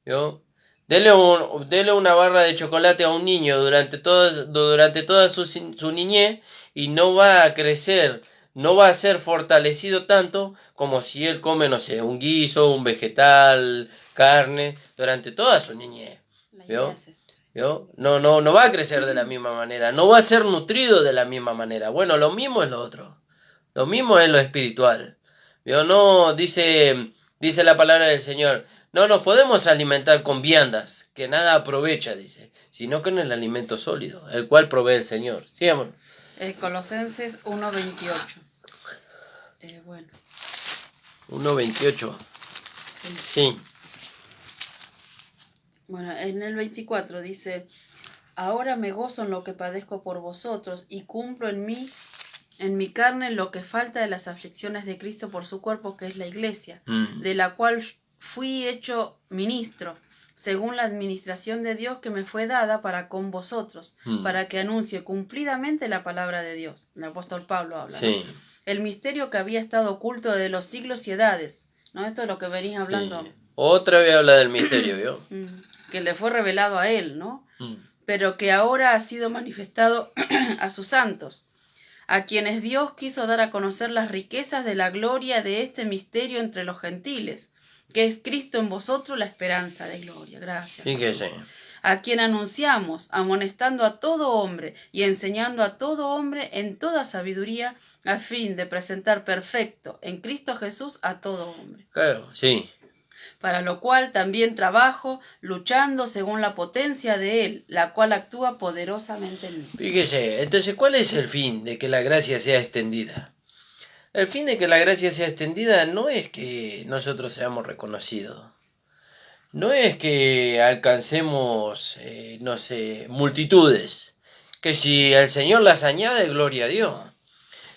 [SPEAKER 1] ¿Vio? Dele una barra de chocolate a un niño durante toda su niñez y no va a crecer, no va a ser fortalecido tanto como si él come, no sé, un guiso, un vegetal, carne, durante toda su niñez. ¿Vio? ¿Vio? No va a crecer de la misma manera, no va a ser nutrido de la misma manera. Bueno, lo mismo es lo otro. Lo mismo es lo espiritual. ¿Vio? No, dice la palabra del Señor, no nos podemos alimentar con viandas, que nada aprovecha, dice, sino con el alimento sólido, el cual provee el Señor. Sí, amor.
[SPEAKER 2] Colosenses 1:28. Bueno.
[SPEAKER 1] 1:28. Sí.
[SPEAKER 2] Bueno, en el 24 dice, ahora me gozo en lo que padezco por vosotros y cumplo en mi carne lo que falta de las aflicciones de Cristo por su cuerpo, que es la iglesia, de la cual fui hecho ministro, según la administración de Dios que me fue dada para con vosotros, para que anuncie cumplidamente la palabra de Dios. El apóstol Pablo habla.
[SPEAKER 1] Sí.
[SPEAKER 2] ¿No? El misterio que había estado oculto desde los siglos y edades. ¿No? Esto es lo que venís hablando.
[SPEAKER 1] Sí. Otra vez habla del misterio, ¿vio?
[SPEAKER 2] Que le fue revelado a él, ¿no? Pero que ahora ha sido manifestado a sus santos, a quienes Dios quiso dar a conocer las riquezas de la gloria de este misterio entre los gentiles, que es Cristo en vosotros, la esperanza de gloria. Gracias.
[SPEAKER 1] Fíjese.
[SPEAKER 2] A quien anunciamos, amonestando a todo hombre y enseñando a todo hombre en toda sabiduría, a fin de presentar perfecto en Cristo Jesús a todo hombre.
[SPEAKER 1] Claro, sí.
[SPEAKER 2] Para lo cual también trabajo, luchando según la potencia de Él, la cual actúa poderosamente en mí.
[SPEAKER 1] Fíjese, entonces, ¿cuál es el fin de que la gracia sea extendida? El fin de que la gracia sea extendida no es que nosotros seamos reconocidos. No es que alcancemos, no sé, multitudes. Que si el Señor las añade, gloria a Dios.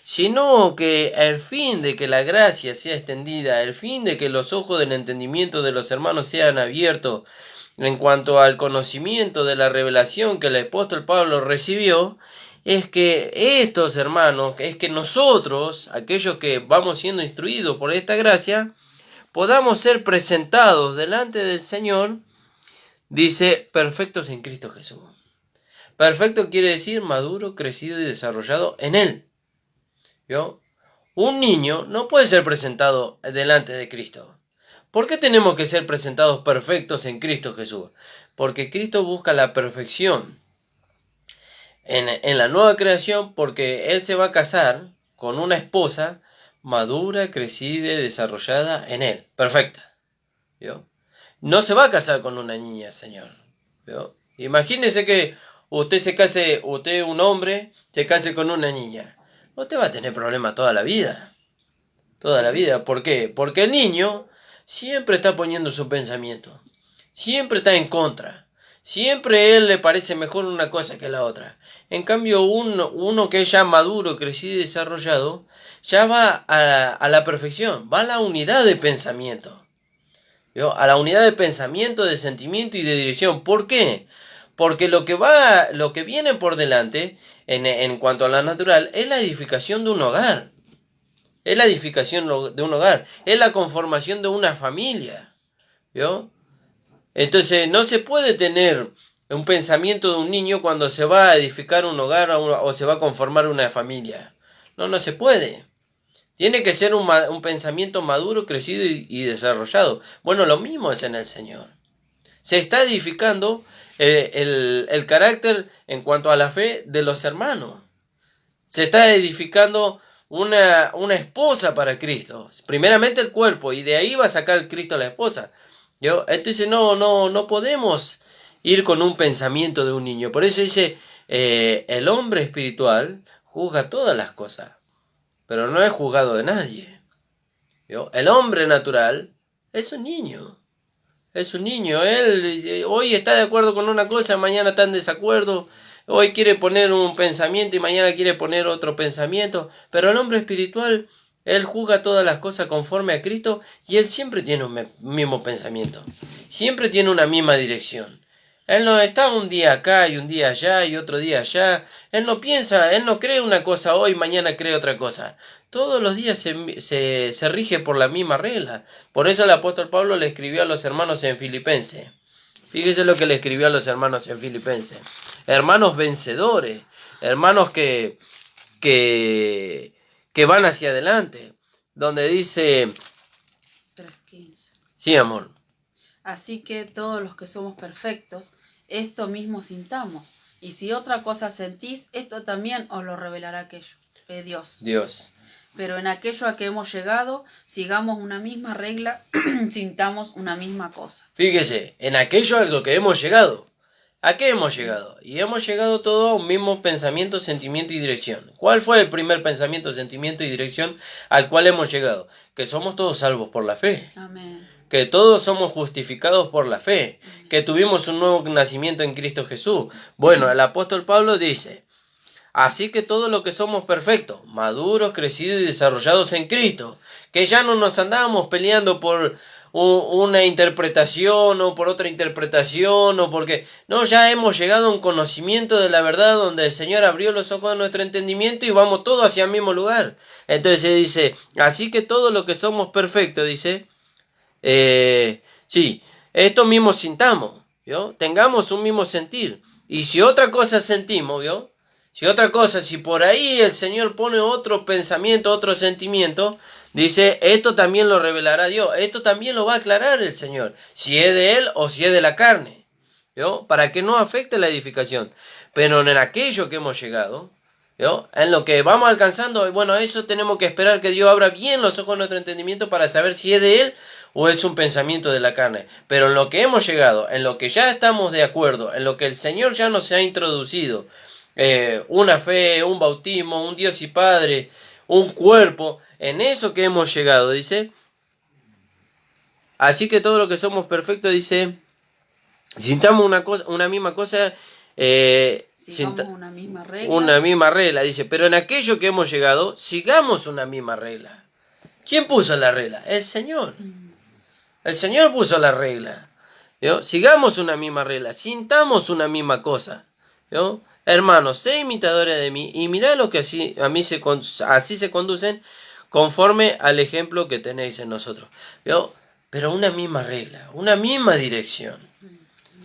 [SPEAKER 1] Sino que el fin de que la gracia sea extendida, el fin de que los ojos del entendimiento de los hermanos sean abiertos en cuanto al conocimiento de la revelación que el apóstol Pablo recibió, es que estos hermanos, es que nosotros, aquellos que vamos siendo instruidos por esta gracia, podamos ser presentados delante del Señor, dice, perfectos en Cristo Jesús. Perfecto quiere decir maduro, crecido y desarrollado en Él. ¿Vio? Un niño no puede ser presentado delante de Cristo. ¿Por qué tenemos que ser presentados perfectos en Cristo Jesús? Porque Cristo busca la perfección en la nueva creación, porque Él se va a casar con una esposa madura, crecida y desarrollada en Él, perfecta. ¿Vio? No se va a casar con una niña, Señor. ¿Vio? Imagínese que usted un hombre, se case con una niña. Usted va a tener problemas toda la vida. Toda la vida. ¿Por qué? Porque el niño siempre está poniendo su pensamiento. Siempre está en contra. Siempre a él le parece mejor una cosa que la otra. En cambio, uno que es ya maduro, crecido y desarrollado, ya va a la perfección, va a la unidad de pensamiento. ¿Vio? A la unidad de pensamiento, de sentimiento y de dirección. ¿Por qué? Porque lo que viene por delante, en cuanto a la natural, es la edificación de un hogar. Es la edificación de un hogar. Es la conformación de una familia. ¿Vio? Entonces no se puede tener un pensamiento de un niño cuando se va a edificar un hogar o se va a conformar una familia. No se puede. Tiene que ser un pensamiento maduro, crecido y desarrollado. Bueno, lo mismo es en el Señor. Se está edificando el carácter en cuanto a la fe de los hermanos. Se está edificando una esposa para Cristo. Primeramente el cuerpo, y de ahí va a sacar Cristo a la esposa. Entonces no podemos ir con un pensamiento de un niño. Por eso dice, el hombre espiritual juzga todas las cosas, pero no es juzgado de nadie. El hombre natural es un niño. Es un niño. Él hoy está de acuerdo con una cosa, mañana está en desacuerdo. Hoy quiere poner un pensamiento y mañana quiere poner otro pensamiento. Pero el hombre espiritual, él juzga todas las cosas conforme a Cristo y él siempre tiene un mismo pensamiento. Siempre tiene una misma dirección. Él no está un día acá y un día allá y otro día allá. Él no piensa, él no cree una cosa hoy, mañana cree otra cosa. Todos los días se rige por la misma regla. Por eso el apóstol Pablo le escribió a los hermanos en Filipenses. Fíjese lo que le escribió a los hermanos en Filipenses. Hermanos vencedores, hermanos que van hacia adelante. Donde dice...
[SPEAKER 2] 3:15.
[SPEAKER 1] Sí, amor.
[SPEAKER 2] Así que todos los que somos perfectos, esto mismo sintamos. Y si otra cosa sentís, esto también os lo revelará aquello, Dios. Pero en aquello a que hemos llegado, sigamos una misma regla, sintamos una misma cosa.
[SPEAKER 1] Fíjese, en aquello a lo que hemos llegado. ¿A qué hemos llegado? Y hemos llegado todos a un mismo pensamiento, sentimiento y dirección. ¿Cuál fue el primer pensamiento, sentimiento y dirección al cual hemos llegado? Que somos todos salvos por la fe.
[SPEAKER 2] Amén.
[SPEAKER 1] Que todos somos justificados por la fe. Que tuvimos un nuevo nacimiento en Cristo Jesús. Bueno, el apóstol Pablo dice... Así que todos los que somos perfectos, maduros, crecidos y desarrollados en Cristo, que ya no nos andábamos peleando por una interpretación o por otra interpretación o porque no, ya hemos llegado a un conocimiento de la verdad donde el Señor abrió los ojos de nuestro entendimiento y vamos todos hacia el mismo lugar. Entonces dice, así que todos los que somos perfectos, dice, sí, esto mismo sintamos, ¿vio? Tengamos un mismo sentir. Y si otra cosa sentimos, ¿vio? Si por ahí el Señor pone otro pensamiento, otro sentimiento, dice, esto también lo revelará Dios, esto también lo va a aclarar el Señor, si es de Él o si es de la carne, ¿vio? Para que no afecte la edificación. Pero en aquello que hemos llegado, ¿vio? En lo que vamos alcanzando, bueno, eso tenemos que esperar que Dios abra bien los ojos de nuestro entendimiento para saber si es de Él o es un pensamiento de la carne. Pero en lo que hemos llegado, en lo que ya estamos de acuerdo, en lo que el Señor ya nos ha introducido, una fe, un bautismo, un Dios y Padre, un cuerpo, en eso que hemos llegado, dice. Así que todo lo que somos perfectos, dice, sintamos una misma cosa,
[SPEAKER 2] Sigamos una misma regla.
[SPEAKER 1] una misma regla, dice, pero en aquello que hemos llegado, sigamos una misma regla. ¿Quién puso la regla? El Señor. El Señor puso la regla. ¿Vio? Sigamos una misma regla, sintamos una misma cosa. ¿Vio? Hermanos, sé imitadores de mí y mirad lo que así se conducen conforme al ejemplo que tenéis en nosotros. ¿Vio? Pero una misma regla, una misma dirección.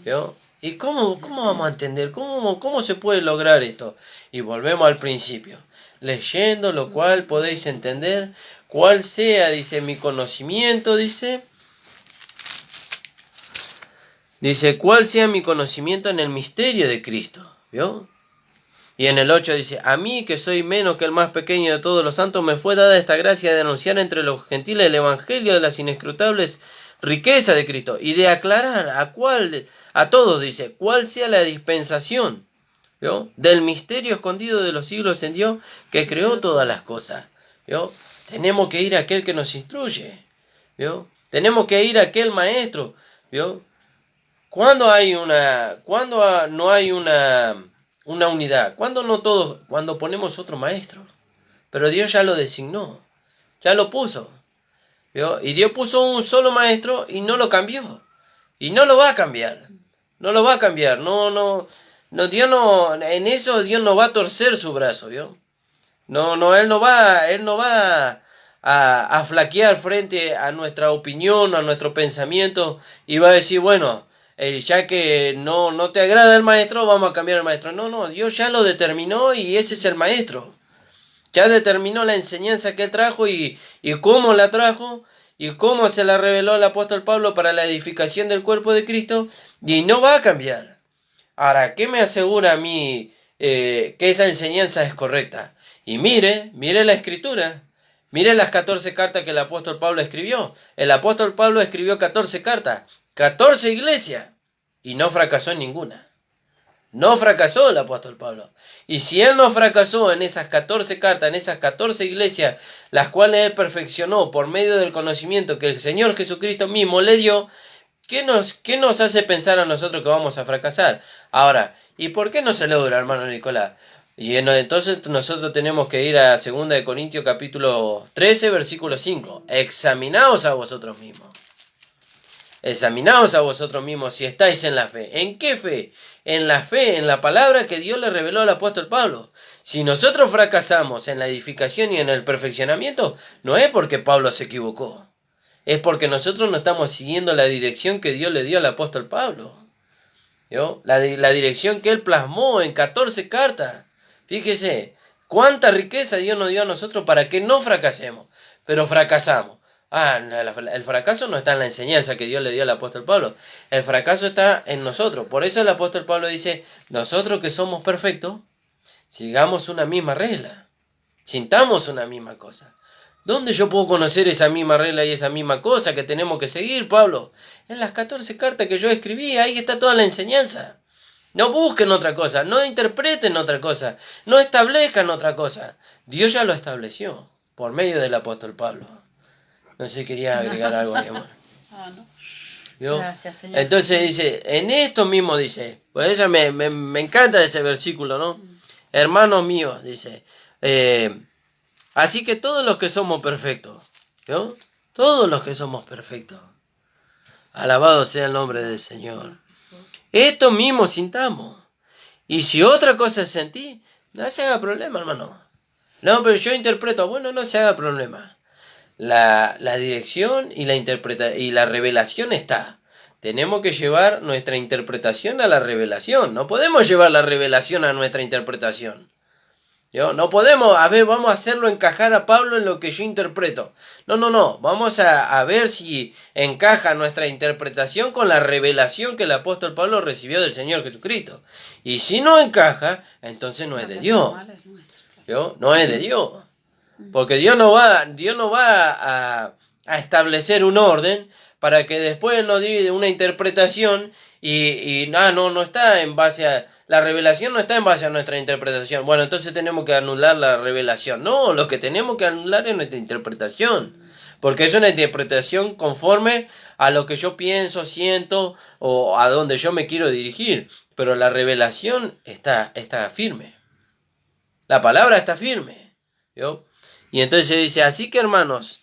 [SPEAKER 1] ¿Vio? ¿Y cómo vamos a entender? ¿Cómo se puede lograr esto? Y volvemos al principio. Leyendo lo cual podéis entender cuál sea, dice, mi conocimiento, dice, cuál sea mi conocimiento en el misterio de Cristo. ¿Vio? Y en el 8 dice, a mí que soy menos que el más pequeño de todos los santos, me fue dada esta gracia de anunciar entre los gentiles el evangelio de las inescrutables riquezas de Cristo y de aclarar a todos, dice, cuál sea la dispensación, ¿vio? Del misterio escondido de los siglos en Dios que creó todas las cosas. ¿Vio? Tenemos que ir a aquel que nos instruye, ¿vio? Tenemos que ir a aquel maestro, ¿vio? cuando no hay una unidad? Cuando no todos, cuando ponemos otro maestro. Pero Dios ya lo designó, ya lo puso. ¿Vio? Y Dios puso un solo maestro y no lo cambió. Y no lo va a cambiar. No lo va a cambiar. Dios no, en eso Dios no va a torcer su brazo, ¿vio? Él no va a flaquear frente a nuestra opinión, a nuestro pensamiento, y va a decir, bueno, ya que no te agrada el maestro, vamos a cambiar el maestro. No, Dios ya lo determinó y ese es el maestro. Ya determinó la enseñanza que él trajo y cómo la trajo y cómo se la reveló el apóstol Pablo para la edificación del cuerpo de Cristo, y no va a cambiar. Ahora, ¿qué me asegura a mí que esa enseñanza es correcta? Y mire la escritura. Mire las 14 cartas que el apóstol Pablo escribió. El apóstol Pablo escribió 14 cartas, 14 iglesias, y no fracasó en ninguna. No fracasó el apóstol Pablo. Y si él no fracasó en esas 14 cartas, en esas 14 iglesias, las cuales él perfeccionó por medio del conocimiento que el Señor Jesucristo mismo le dio, ¿qué nos hace pensar a nosotros que vamos a fracasar? Ahora, ¿y por qué no se logra, hermano Nicolás? Y entonces nosotros tenemos que ir a 2 de Corintios capítulo 13, versículo 5. Examinaos a vosotros mismos. Examinaos a vosotros mismos si estáis en la fe. ¿En qué fe? En la fe, en la palabra que Dios le reveló al apóstol Pablo. Si nosotros fracasamos en la edificación y en el perfeccionamiento, no es porque Pablo se equivocó. Es porque nosotros no estamos siguiendo la dirección que Dios le dio al apóstol Pablo. ¿Yo? La dirección que él plasmó en 14 cartas. Fíjese, cuánta riqueza Dios nos dio a nosotros para que no fracasemos. Pero fracasamos. El fracaso no está en la enseñanza que Dios le dio al apóstol Pablo. El fracaso está en nosotros. Por eso el apóstol Pablo dice, nosotros que somos perfectos, sigamos una misma regla. Sintamos una misma cosa. ¿Dónde yo puedo conocer esa misma regla y esa misma cosa que tenemos que seguir, Pablo? En las 14 cartas que yo escribí, ahí está toda la enseñanza. No busquen otra cosa, no interpreten otra cosa, no establezcan otra cosa. Dios ya lo estableció por medio del apóstol Pablo. No sé si quería agregar algo, mi amor.
[SPEAKER 2] No. Gracias, Señor.
[SPEAKER 1] Entonces dice, en esto mismo dice, por eso me encanta ese versículo, ¿no? Hermanos míos, dice, así que todos los que somos perfectos, ¿no? Todos los que somos perfectos, alabado sea el nombre del Señor. Esto mismo sintamos. Y si otra cosa sentí, no se haga problema, hermano. No, pero yo interpreto, bueno, no se haga problema. La dirección y la revelación está. Tenemos que llevar nuestra interpretación a la revelación. No podemos llevar la revelación a nuestra interpretación. No podemos, vamos a hacerlo encajar a Pablo en lo que yo interpreto. No. Vamos a ver si encaja nuestra interpretación con la revelación que el apóstol Pablo recibió del Señor Jesucristo. Y si no encaja, entonces no es de Dios. No es de Dios. Porque Dios no va a establecer un orden para que después nos diga una interpretación y no está en base a... La revelación no está en base a nuestra interpretación. Bueno, entonces tenemos que anular la revelación. No, lo que tenemos que anular es nuestra interpretación. Porque es una interpretación conforme a lo que yo pienso, siento o a donde yo me quiero dirigir. Pero la revelación está firme. La palabra está firme. ¿Yo? Y entonces dice, así que hermanos,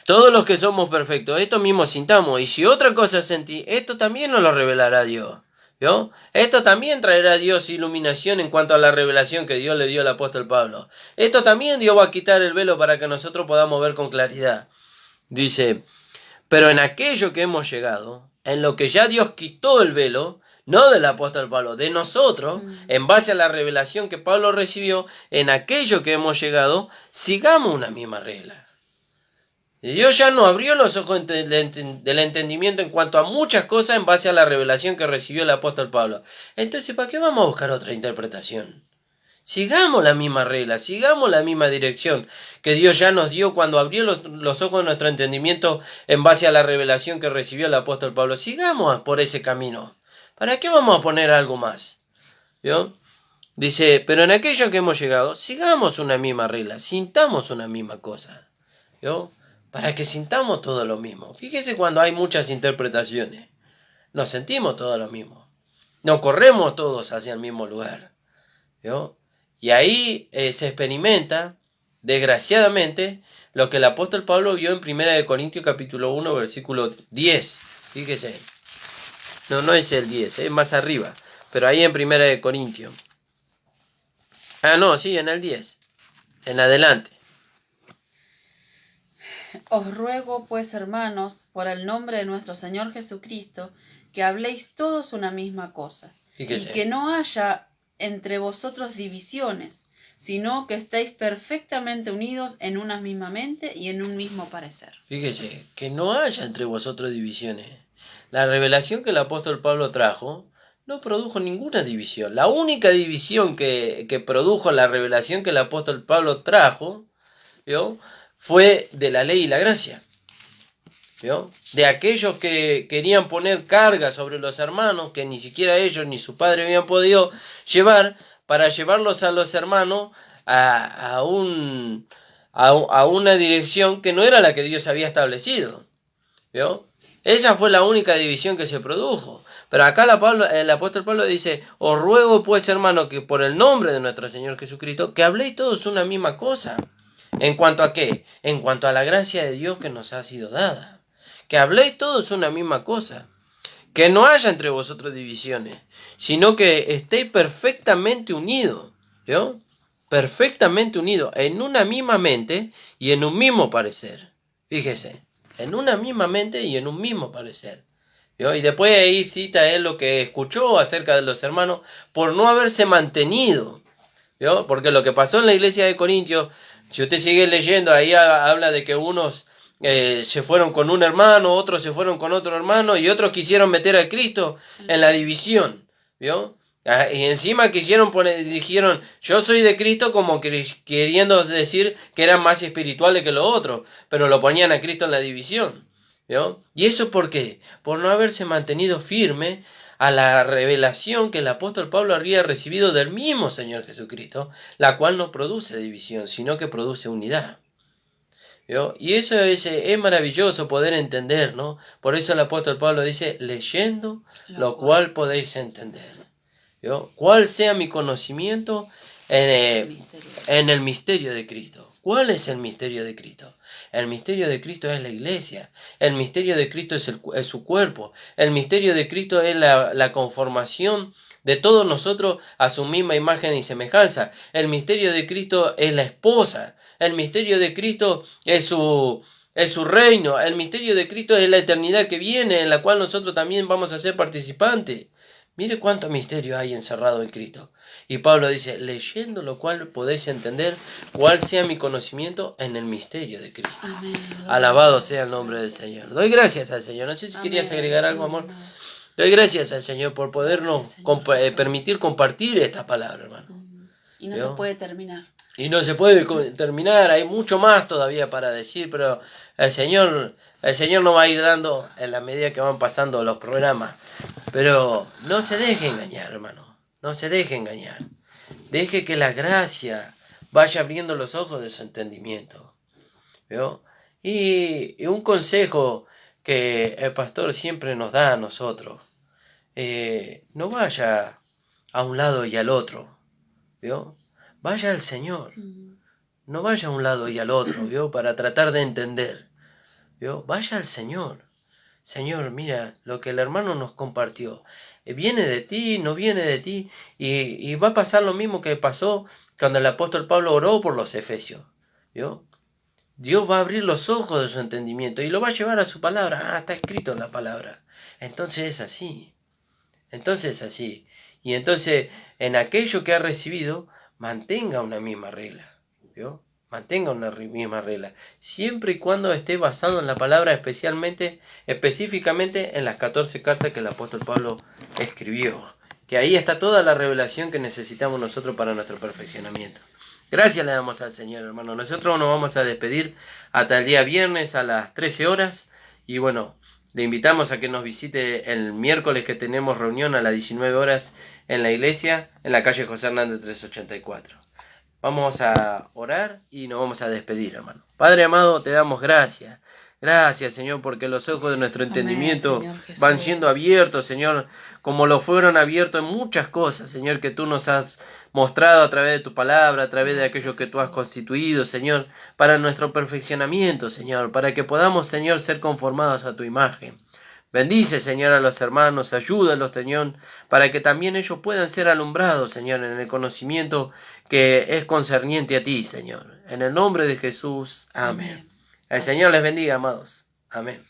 [SPEAKER 1] todos los que somos perfectos, esto mismo sintamos. Y si otra cosa sentí, esto también nos lo revelará Dios. ¿Vio? Esto también traerá a Dios iluminación en cuanto a la revelación que Dios le dio al apóstol Pablo. Esto también Dios va a quitar el velo para que nosotros podamos ver con claridad. Dice, pero en aquello que hemos llegado, en lo que ya Dios quitó el velo, no del apóstol Pablo, de nosotros, en base a la revelación que Pablo recibió, en aquello que hemos llegado, sigamos una misma regla. Dios ya nos abrió los ojos del entendimiento en cuanto a muchas cosas en base a la revelación que recibió el apóstol Pablo. Entonces, ¿para qué vamos a buscar otra interpretación? Sigamos la misma regla, sigamos la misma dirección que Dios ya nos dio cuando abrió los ojos de nuestro entendimiento en base a la revelación que recibió el apóstol Pablo. Sigamos por ese camino. ¿Para qué vamos a poner algo más? ¿Vio? Dice, pero en aquello que hemos llegado, sigamos una misma regla, sintamos una misma cosa. ¿Vio? Para que sintamos todo lo mismo. Fíjese cuando hay muchas interpretaciones. nos sentimos todos lo mismo. Nos corremos todos hacia el mismo lugar. ¿Vio? Y ahí se experimenta, desgraciadamente, lo que el apóstol Pablo vio en 1 Corintios capítulo 1, versículo 10. Fíjese. No es el 10, es más arriba. Pero ahí en 1 Corintios. Sí, en el 10. En adelante.
[SPEAKER 2] Os ruego, pues, hermanos, por el nombre de nuestro Señor Jesucristo, que habléis todos una misma cosa, y que no haya entre vosotros divisiones, sino que estéis perfectamente unidos en una misma mente y en un mismo parecer.
[SPEAKER 1] Fíjese, que no haya entre vosotros divisiones. La revelación que el apóstol Pablo trajo no produjo ninguna división. La única división que produjo la revelación que el apóstol Pablo trajo, ¿vio?, fue de la ley y la gracia. ¿Vio? De aquellos que querían poner carga sobre los hermanos, que ni siquiera ellos ni su padre habían podido llevar, para llevarlos a los hermanos a una dirección que no era la que Dios había establecido. ¿Vio? Esa fue la única división que se produjo. Pero acá el apóstol Pablo dice: os ruego pues, hermano, que por el nombre de nuestro Señor Jesucristo, que habléis todos una misma cosa. ¿En cuanto a qué? En cuanto a la gracia de Dios que nos ha sido dada. Que habléis todos una misma cosa. Que no haya entre vosotros divisiones, sino que estéis perfectamente unidos. ¿Vio? Perfectamente unidos en una misma mente y en un mismo parecer. Fíjese, en una misma mente y en un mismo parecer. ¿Vio? Y después ahí cita él lo que escuchó acerca de los hermanos por no haberse mantenido. ¿Vio? Porque lo que pasó en la iglesia de Corintios, si usted sigue leyendo, ahí habla de que unos se fueron con un hermano, otros se fueron con otro hermano y otros quisieron meter a Cristo en la división. ¿Vio? Y encima dijeron, yo soy de Cristo, como queriendo decir que eran más espirituales que los otros, pero lo ponían a Cristo en la división. ¿Vio? ¿Y eso por qué? Por no haberse mantenido firme a la revelación que el apóstol Pablo había recibido del mismo Señor Jesucristo, la cual no produce división, sino que produce unidad. ¿Vio? Y eso es maravilloso poder entender, ¿no? Por eso el apóstol Pablo dice, leyendo lo cual podéis entender. ¿Vio? ¿Cuál sea mi conocimiento en el misterio de Cristo? ¿Cuál es el misterio de Cristo? El misterio de Cristo es la iglesia. El misterio de Cristo es su cuerpo. El misterio de Cristo es la conformación de todos nosotros a su misma imagen y semejanza. El misterio de Cristo es la esposa. El misterio de Cristo es su reino. El misterio de Cristo es la eternidad que viene, en la cual nosotros también vamos a ser participantes. Mire cuánto misterio hay encerrado en Cristo. Y Pablo dice, leyendo lo cual podéis entender cuál sea mi conocimiento en el misterio de Cristo. Amén. Alabado sea el nombre del Señor. Doy gracias al Señor. No sé si querías agregar algo, amor. Doy gracias al Señor por podernos permitir compartir esta palabra, hermano.
[SPEAKER 2] Y no se puede terminar.
[SPEAKER 1] Y no se puede terminar, hay mucho más todavía para decir, pero el Señor nos va a ir dando en la medida que van pasando los programas. Pero no se deje engañar, hermano, no se deje engañar. Deje que la gracia vaya abriendo los ojos de su entendimiento. ¿Vio? Y un consejo que el pastor siempre nos da a nosotros, no vaya a un lado y al otro, ¿vio? Vaya al Señor, no vaya a un lado y al otro, ¿vio? Para tratar de entender, ¿vio? Vaya al Señor. Señor, mira, lo que el hermano nos compartió, viene de ti, no viene de ti, y va a pasar lo mismo que pasó cuando el apóstol Pablo oró por los efesios, ¿vio? Dios va a abrir los ojos de su entendimiento y lo va a llevar a su palabra. Está escrito en la palabra. Entonces es así. Y entonces, en aquello que ha recibido, mantenga una misma regla. ¿Vio? Mantenga una misma regla. Siempre y cuando esté basado en la palabra, específicamente en las 14 cartas que el apóstol Pablo escribió. Que ahí está toda la revelación que necesitamos nosotros para nuestro perfeccionamiento. Gracias le damos al Señor, hermano. Nosotros nos vamos a despedir hasta el día viernes a las 13 horas. Y bueno, le invitamos a que nos visite el miércoles, que tenemos reunión a las 19 horas en la iglesia, en la calle José Hernández 384. Vamos a orar y nos vamos a despedir, hermano. Padre amado, te damos gracias. Gracias, Señor, porque los ojos de nuestro entendimiento
[SPEAKER 2] Señor Jesús.
[SPEAKER 1] van siendo abiertos, Señor, como lo fueron abiertos en muchas cosas, Señor, que tú nos has mostrado a través de tu palabra, a través de aquello que tú has constituido, Señor, para nuestro perfeccionamiento, Señor, para que podamos, Señor, ser conformados a tu imagen. Bendice, Señor, a los hermanos, ayúdalos, Señor, para que también ellos puedan ser alumbrados, Señor, en el conocimiento que es concerniente a ti, Señor. En el nombre de Jesús, amén. El Señor les bendiga, amados. Amén.